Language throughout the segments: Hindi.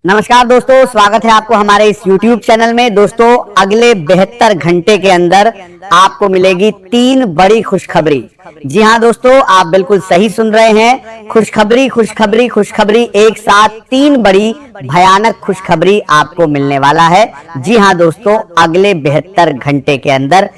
नमस्कार दोस्तों, स्वागत है आपको हमारे इस YouTube चैनल में। दोस्तों, अगले 72 घंटे के अंदर आपको मिलेगी 3 बड़ी खुशखबरी। जी हाँ दोस्तों, आप बिल्कुल सही सुन रहे हैं। खुशखबरी खुशखबरी खुशखबरी, एक साथ 3 बड़ी भयानक खुशखबरी आपको मिलने वाला है। जी हाँ दोस्तों, अगले 72 घंटे के अंदर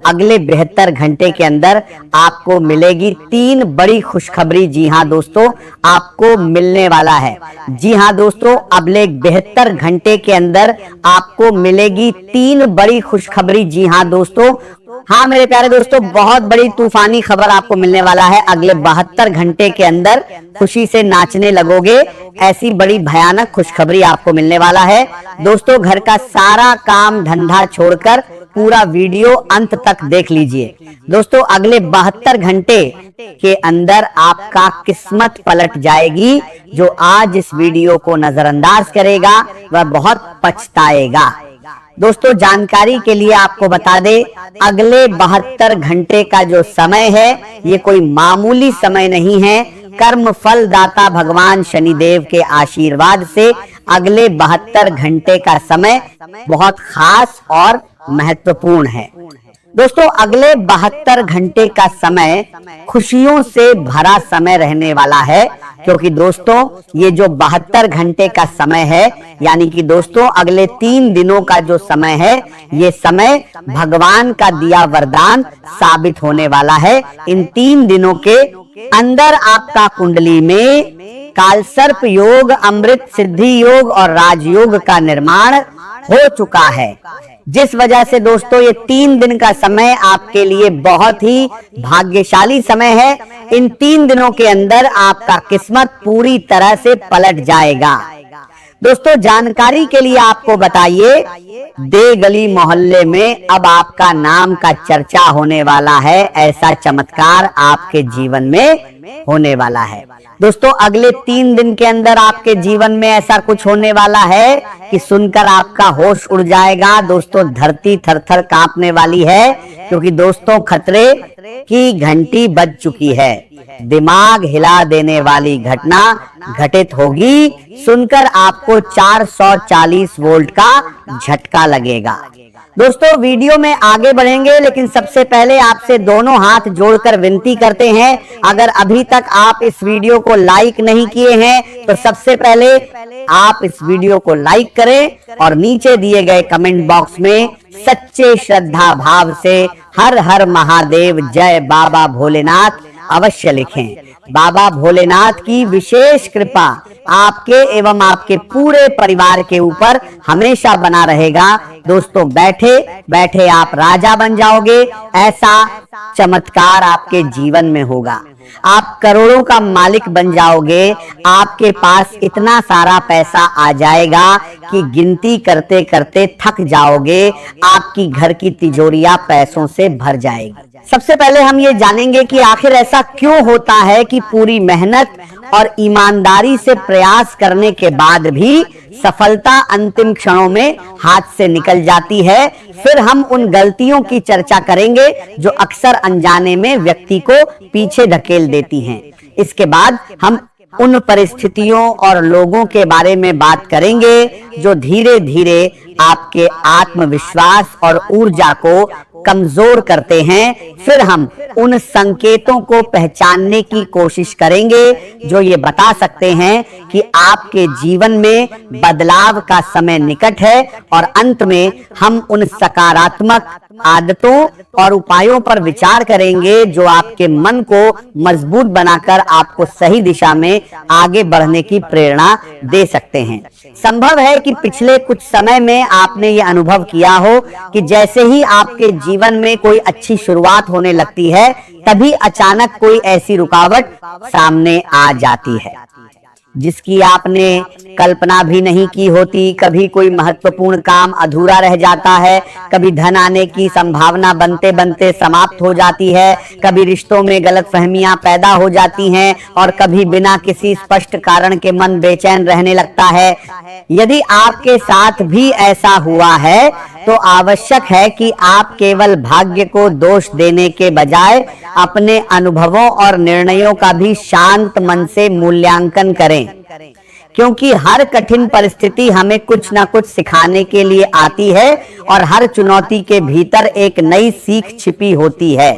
अगले 72 घंटे के अंदर आपको मिलेगी 3 बड़ी खुशखबरी। जी हाँ दोस्तों, आपको मिलने वाला है। जी हाँ दोस्तों, अगले 72 घंटे के अंदर आपको मिलेगी 3 बड़ी खुशखबरी। जी हाँ दोस्तों, हाँ मेरे प्यारे दोस्तों, बहुत बड़ी तूफानी खबर आपको मिलने वाला है। अगले 72 घंटे के अंदर खुशी से नाचने लगोगे, ऐसी बड़ी भयानक खुशखबरी आपको मिलने वाला है। दोस्तों, घर का सारा काम धंधा छोड़कर पूरा वीडियो अंत तक देख लीजिए। दोस्तों, अगले 72 घंटे के अंदर आपका किस्मत पलट जाएगी। जो आज इस वीडियो को नजरअंदाज करेगा वह बहुत पछताएगा। दोस्तों, जानकारी के लिए आपको बता दे, अगले 72 घंटे का जो समय है ये कोई मामूली समय नहीं है। कर्म फल दाता भगवान शनिदेव के आशीर्वाद से अगले 72 घंटे का समय बहुत खास और महत्वपूर्ण है। दोस्तों, अगले 72 घंटे का समय खुशियों से भरा समय रहने वाला है, क्योंकि दोस्तों ये जो 72 घंटे का समय है, यानी कि दोस्तों अगले 3 दिनों का जो समय है, ये समय भगवान का दिया वरदान साबित होने वाला है। इन 3 दिनों के अंदर आपका कुंडली में कालसर्प योग, अमृत सिद्धि योग और राजयोग का निर्माण हो चुका है, जिस वजह से दोस्तों ये 3 दिन का समय आपके लिए बहुत ही भाग्यशाली समय है। इन 3 दिनों के अंदर आपका किस्मत पूरी तरह से पलट जाएगा। दोस्तों, जानकारी के लिए आपको बताइए, दे गली मोहल्ले में अब आपका नाम का चर्चा होने वाला है। ऐसा चमत्कार आपके जीवन में होने वाला है। दोस्तों, अगले 3 दिन के अंदर आपके जीवन में ऐसा कुछ होने वाला है कि सुनकर आपका होश उड़ जाएगा। दोस्तों, धरती थर-थर कांपने वाली है, क्योंकि दोस्तों खतरे की घंटी बज चुकी है। दिमाग हिला देने वाली घटना घटित होगी। सुनकर आपको 440 वोल्ट का झटका लगेगा। दोस्तों, वीडियो में आगे बढ़ेंगे, लेकिन सबसे पहले आपसे दोनों हाथ जोड़कर विनती करते हैं, अगर अभी तक आप इस वीडियो को लाइक नहीं किए हैं तो सबसे पहले आप इस वीडियो को लाइक करें और नीचे दिए गए कमेंट बॉक्स में सच्चे श्रद्धा भाव से हर हर महादेव, जय बाबा भोलेनाथ अवश्य लिखें। बाबा भोलेनाथ की विशेष कृपा आपके एवं आपके पूरे परिवार के ऊपर हमेशा बना रहेगा। दोस्तों, बैठे बैठे आप राजा बन जाओगे, ऐसा चमत्कार आपके जीवन में होगा। आप करोड़ों का मालिक बन जाओगे। आपके पास इतना सारा पैसा आ जाएगा कि गिनती करते करते थक जाओगे। आपकी घर की तिजोरियां पैसों से भर जाएगी। सबसे पहले हम ये जानेंगे कि आखिर ऐसा क्यों होता है कि पूरी मेहनत और ईमानदारी से प्रयास करने के बाद भी सफलता अंतिम क्षणों में हाथ से निकल जाती है। फिर हम उन गलतियों की चर्चा करेंगे जो अक्सर अनजाने में व्यक्ति को पीछे धकेल देती हैं। इसके बाद हम उन परिस्थितियों और लोगों के बारे में बात करेंगे जो धीरे धीरे आपके आत्मविश्वास और ऊर्जा को कमजोर करते हैं। फिर हम उन संकेतों को पहचानने की कोशिश करेंगे जो ये बता सकते हैं कि आपके जीवन में बदलाव का समय निकट है। और अंत में हम उन सकारात्मक आदतों और उपायों पर विचार करेंगे जो आपके मन को मजबूत बनाकर आपको सही दिशा में आगे बढ़ने की प्रेरणा दे सकते हैं। संभव है कि पिछले कुछ समय में आपने ये अनुभव किया हो कि जैसे ही आपके जीवन में कोई अच्छी शुरुआत होने लगती है, तभी अचानक कोई ऐसी रुकावट सामने आ जाती है जिसकी आपने कल्पना भी नहीं की होती। कभी कोई महत्वपूर्ण काम अधूरा रह जाता है, कभी धन आने की संभावना बनते बनते समाप्त हो जाती है, कभी रिश्तों में गलतफहमियां पैदा हो जाती हैं और कभी बिना किसी स्पष्ट कारण के मन बेचैन रहने लगता है। यदि आपके साथ भी ऐसा हुआ है तो आवश्यक है कि आप केवल भाग्य को दोष देने के बजाय अपने अनुभवों और निर्णयों का भी शांत मन से मूल्यांकन करें। क्योंकि हर कठिन परिस्थिति हमें कुछ ना कुछ सिखाने के लिए आती है और हर चुनौती के भीतर एक नई सीख छिपी होती है।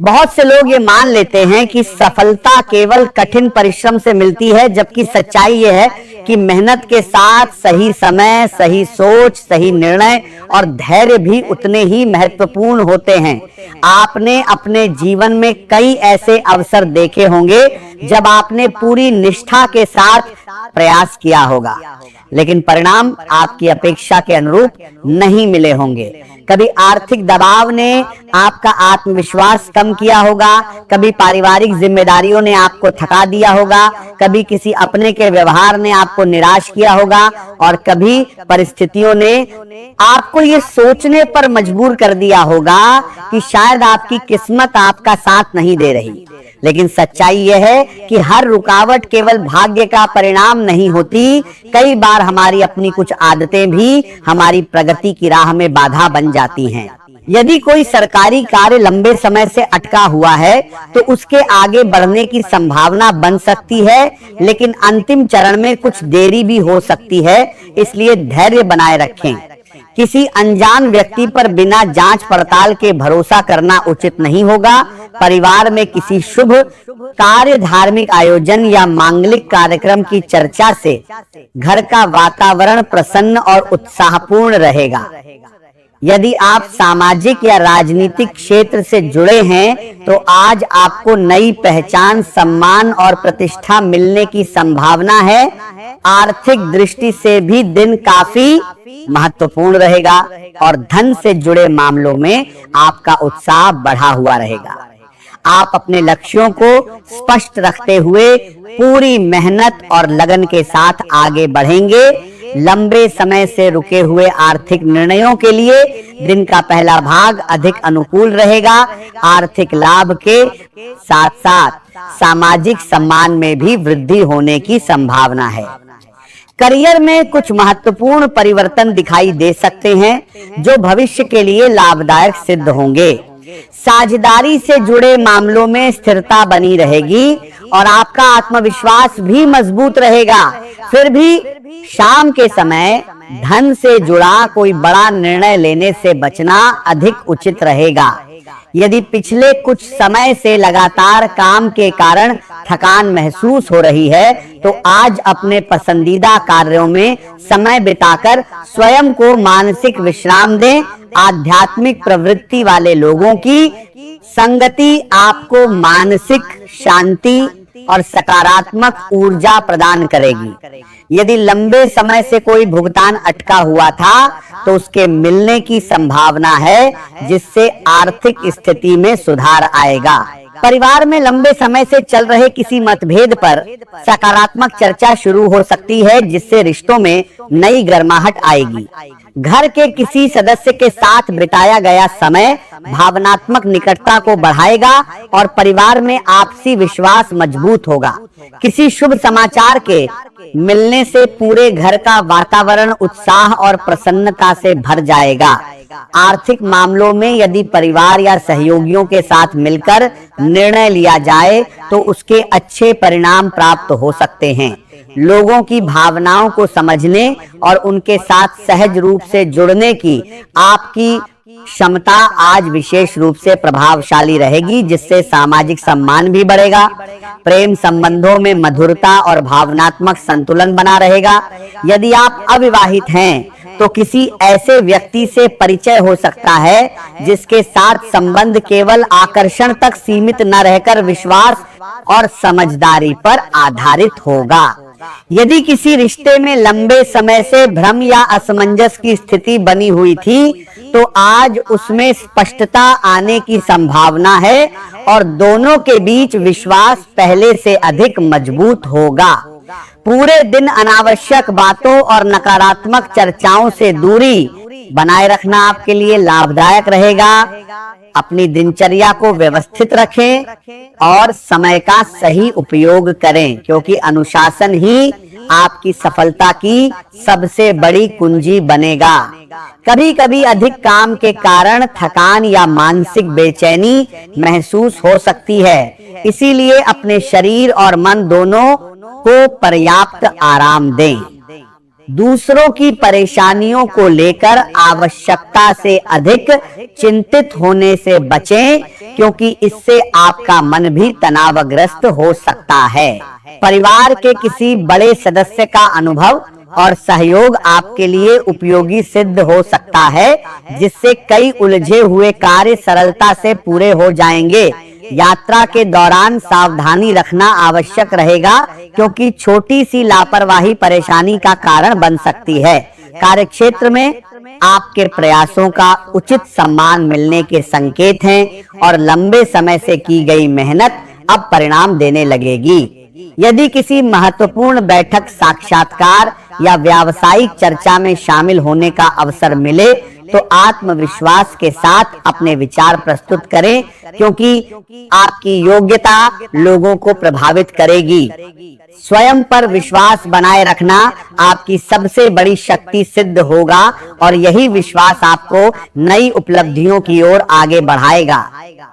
बहुत से लोग ये मान लेते हैं कि सफलता केवल कठिन परिश्रम से मिलती है, जबकि सच्चाई ये है कि मेहनत के साथ सही समय, सही सोच, सही निर्णय और धैर्य भी उतने ही महत्वपूर्ण होते हैं। आपने अपने जीवन में कई ऐसे अवसर देखे होंगे जब आपने पूरी निष्ठा के साथ प्रयास किया होगा, लेकिन परिणाम आपकी अपेक्षा के अनुरूप नहीं मिले होंगे। कभी आर्थिक दबाव ने आपका आत्मविश्वास कम किया होगा, कभी पारिवारिक जिम्मेदारियों ने आपको थका दिया होगा, कभी किसी अपने के व्यवहार ने आपको निराश किया होगा और कभी परिस्थितियों ने आपको ये सोचने पर मजबूर कर दिया होगा कि शायद आपकी किस्मत आपका साथ नहीं दे रही। लेकिन सच्चाई यह है कि हर रुकावट केवल भाग्य का परिणाम नहीं होती। कई बार हमारी अपनी कुछ आदतें भी हमारी प्रगति की राह में बाधा बन जाती हैं। यदि कोई सरकारी कार्य लंबे समय से अटका हुआ है तो उसके आगे बढ़ने की संभावना बन सकती है, लेकिन अंतिम चरण में कुछ देरी भी हो सकती है। इसलिए धैर्य बनाए रखें। किसी अनजान व्यक्ति पर बिना जांच पड़ताल के भरोसा करना उचित नहीं होगा। परिवार में किसी शुभ कार्य, धार्मिक आयोजन या मांगलिक कार्यक्रम की चर्चा से घर का वातावरण प्रसन्न और उत्साहपूर्ण रहेगा। यदि आप सामाजिक या राजनीतिक क्षेत्र से जुड़े हैं तो आज आपको नई पहचान, सम्मान और प्रतिष्ठा मिलने की संभावना है। आर्थिक दृष्टि से भी दिन काफी महत्वपूर्ण रहेगा और धन से जुड़े मामलों में आपका उत्साह बढ़ा हुआ रहेगा। आप अपने लक्ष्यों को स्पष्ट रखते हुए पूरी मेहनत और लगन के साथ आगे बढ़ेंगे। लंबे समय से रुके हुए आर्थिक निर्णयों के लिए दिन का पहला भाग अधिक अनुकूल रहेगा। आर्थिक लाभ के साथ साथ सामाजिक सम्मान में भी वृद्धि होने की संभावना है। करियर में कुछ महत्वपूर्ण परिवर्तन दिखाई दे सकते हैं जो भविष्य के लिए लाभदायक सिद्ध होंगे। साझेदारी से जुड़े मामलों में स्थिरता बनी रहेगी और आपका आत्मविश्वास भी मजबूत रहेगा। फिर भी शाम के समय धन से जुड़ा कोई बड़ा निर्णय लेने से बचना अधिक उचित रहेगा। यदि पिछले कुछ समय से लगातार काम के कारण थकान महसूस हो रही है तो आज अपने पसंदीदा कार्यों में समय बिताकर स्वयं को मानसिक विश्राम दें। आध्यात्मिक प्रवृत्ति वाले लोगों की संगति आपको मानसिक शांति और सकारात्मक ऊर्जा प्रदान करेगी। यदि लंबे समय से कोई भुगतान अटका हुआ था तो उसके मिलने की संभावना है, जिससे आर्थिक स्थिति में सुधार आएगा। परिवार में लंबे समय से चल रहे किसी मतभेद पर सकारात्मक चर्चा शुरू हो सकती है, जिससे रिश्तों में नई गर्माहट आएगी। घर के किसी सदस्य के साथ बिताया गया समय भावनात्मक निकटता को बढ़ाएगा और परिवार में आपसी विश्वास मजबूत होगा। किसी शुभ समाचार के मिलने से पूरे घर का वातावरण उत्साह और प्रसन्नता से भर जाएगा। आर्थिक मामलों में यदि परिवार या सहयोगियों के साथ मिलकर निर्णय लिया जाए तो उसके अच्छे परिणाम प्राप्त हो सकते हैं। लोगों की भावनाओं को समझने और उनके साथ सहज रूप से जुड़ने की आपकी क्षमता आज विशेष रूप से प्रभावशाली रहेगी, जिससे सामाजिक सम्मान भी बढ़ेगा। प्रेम संबंधों में मधुरता और भावनात्मक संतुलन बना रहेगा। यदि आप अविवाहित हैं तो किसी ऐसे व्यक्ति से परिचय हो सकता है जिसके साथ संबंध केवल आकर्षण तक सीमित न रहकर विश्वास और समझदारी पर आधारित होगा। यदि किसी रिश्ते में लंबे समय से भ्रम या असमंजस की स्थिति बनी हुई थी तो आज उसमें स्पष्टता आने की संभावना है और दोनों के बीच विश्वास पहले से अधिक मजबूत होगा। पूरे दिन अनावश्यक बातों और नकारात्मक चर्चाओं से दूरी बनाए रखना आपके लिए लाभदायक रहेगा। अपनी दिनचर्या को व्यवस्थित रखें और समय का सही उपयोग करें, क्योंकि अनुशासन ही आपकी सफलता की सबसे बड़ी कुंजी बनेगा। कभी कभी अधिक काम के कारण थकान या मानसिक बेचैनी महसूस हो सकती है, इसीलिए अपने शरीर और मन दोनों को पर्याप्त आराम दें। दूसरों की परेशानियों को लेकर आवश्यकता से अधिक चिंतित होने से बचें, क्योंकि इससे आपका मन भी तनावग्रस्त हो सकता है। परिवार के किसी बड़े सदस्य का अनुभव और सहयोग आपके लिए उपयोगी सिद्ध हो सकता है, जिससे कई उलझे हुए कार्य सरलता से पूरे हो जाएंगे। यात्रा के दौरान सावधानी रखना आवश्यक रहेगा, क्योंकि छोटी सी लापरवाही परेशानी का कारण बन सकती है। कार्यक्षेत्र में आपके प्रयासों का उचित सम्मान मिलने के संकेत हैं और लंबे समय से की गई मेहनत अब परिणाम देने लगेगी। यदि किसी महत्वपूर्ण बैठक, साक्षात्कार या व्यावसायिक चर्चा में शामिल होने का अवसर मिले तो आत्मविश्वास के साथ अपने विचार प्रस्तुत करें, क्योंकि आपकी योग्यता लोगों को प्रभावित करेगी। स्वयं पर विश्वास बनाए रखना आपकी सबसे बड़ी शक्ति सिद्ध होगा और यही विश्वास आपको नई उपलब्धियों की ओर आगे बढ़ाएगा।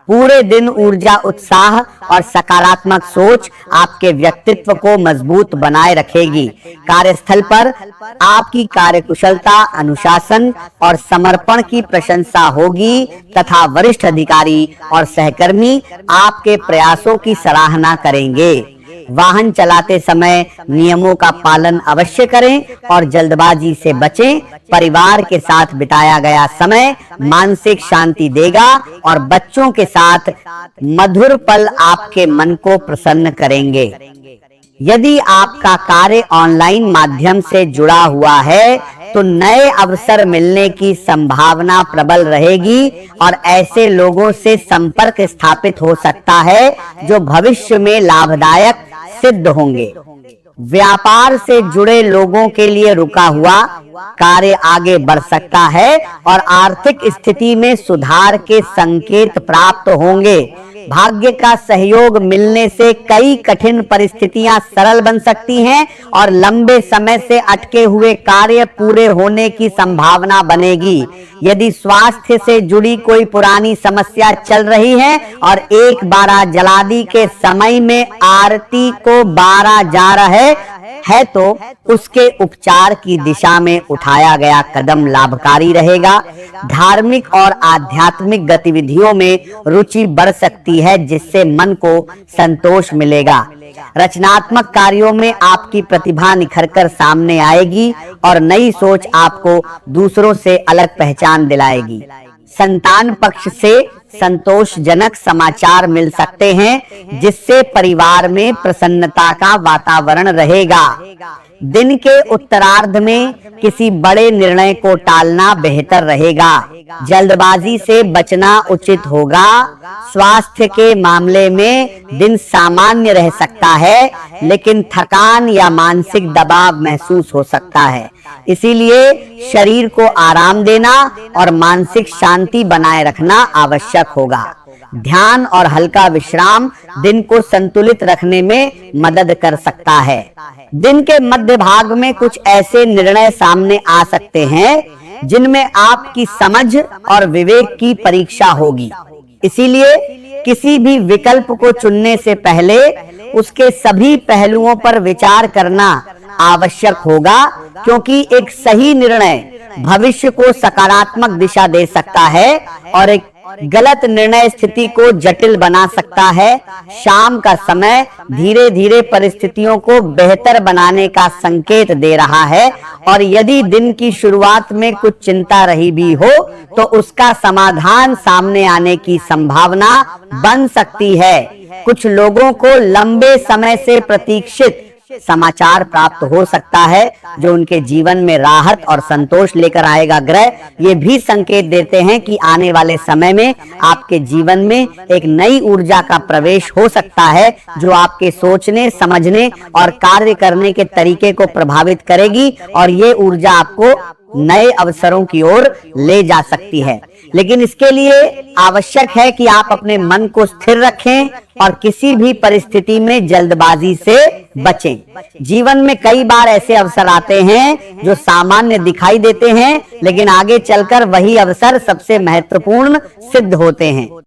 पूरे दिन ऊर्जा, उत्साह और सकारात्मक सोच आपके व्यक्तित्व को मजबूत बनाए रखेगी। कार्यस्थल पर आपकी कार्यकुशलता, अनुशासन और समर्पण की प्रशंसा होगी तथा वरिष्ठ अधिकारी और सहकर्मी आपके प्रयासों की सराहना करेंगे। वाहन चलाते समय नियमों का पालन अवश्य करें और जल्दबाजी से बचें। परिवार के साथ बिताया गया समय मानसिक शांति देगा और बच्चों के साथ मधुर पल आपके मन को प्रसन्न करेंगे। यदि आपका कार्य ऑनलाइन माध्यम से जुड़ा हुआ है तो नए अवसर मिलने की संभावना प्रबल रहेगी और ऐसे लोगों से संपर्क स्थापित हो सकता है जो भविष्य में लाभदायक सिद्ध होंगे। व्यापार से जुड़े लोगों के लिए रुका हुआ कार्य आगे बढ़ सकता है और आर्थिक स्थिति में सुधार के संकेत प्राप्त होंगे। भाग्य का सहयोग मिलने से कई कठिन परिस्थितियां सरल बन सकती हैं और लंबे समय से अटके हुए कार्य पूरे होने की संभावना बनेगी। यदि स्वास्थ्य से जुड़ी कोई पुरानी समस्या चल रही है और 1/12 जलादि के समय में आरती को 12 जा रहे है तो उसके उपचार की दिशा में उठाया गया कदम लाभकारी रहेगा। धार्मिक और आध्यात्मिक गतिविधियों में रुचि बढ़ सकती है, जिससे मन को संतोष मिलेगा। रचनात्मक कार्यों में आपकी प्रतिभा निखरकर सामने आएगी और नई सोच आपको दूसरों से अलग पहचान दिलाएगी। संतान पक्ष से संतोषजनक समाचार मिल सकते हैं, जिससे परिवार में प्रसन्नता का वातावरण रहेगा। दिन के उत्तरार्ध में किसी बड़े निर्णय को टालना बेहतर रहेगा। जल्दबाजी से बचना उचित होगा। स्वास्थ्य के मामले में दिन सामान्य रह सकता है, लेकिन थकान या मानसिक दबाव महसूस हो सकता है। इसीलिए शरीर को आराम देना और मानसिक शांति बनाए रखना आवश्यक होगा। ध्यान और हल्का विश्राम दिन को संतुलित रखने में मदद कर सकता है। दिन के मध्य भाग में कुछ ऐसे निर्णय सामने आ सकते हैं जिनमें आपकी समझ और विवेक की परीक्षा होगी। इसीलिए किसी भी विकल्प को चुनने से पहले उसके सभी पहलुओं पर विचार करना आवश्यक होगा, क्योंकि एक सही निर्णय भविष्य को सकारात्मक दिशा दे सकता है और एक गलत निर्णय स्थिति को जटिल बना सकता है। शाम का समय धीरे धीरे परिस्थितियों को बेहतर बनाने का संकेत दे रहा है और यदि दिन की शुरुआत में कुछ चिंता रही भी हो तो उसका समाधान सामने आने की संभावना बन सकती है। कुछ लोगों को लंबे समय से प्रतीक्षित समाचार प्राप्त हो सकता है जो उनके जीवन में राहत और संतोष लेकर आएगा। ग्रह ये भी संकेत देते हैं कि आने वाले समय में आपके जीवन में एक नई ऊर्जा का प्रवेश हो सकता है, जो आपके सोचने, समझने और कार्य करने के तरीके को प्रभावित करेगी और ये ऊर्जा आपको नए अवसरों की ओर ले जा सकती है। लेकिन इसके लिए आवश्यक है कि आप अपने मन को स्थिर रखें और किसी भी परिस्थिति में जल्दबाजी से बचें। जीवन में कई बार ऐसे अवसर आते हैं जो सामान्य दिखाई देते हैं, लेकिन आगे चलकर वही अवसर सबसे महत्वपूर्ण सिद्ध होते हैं।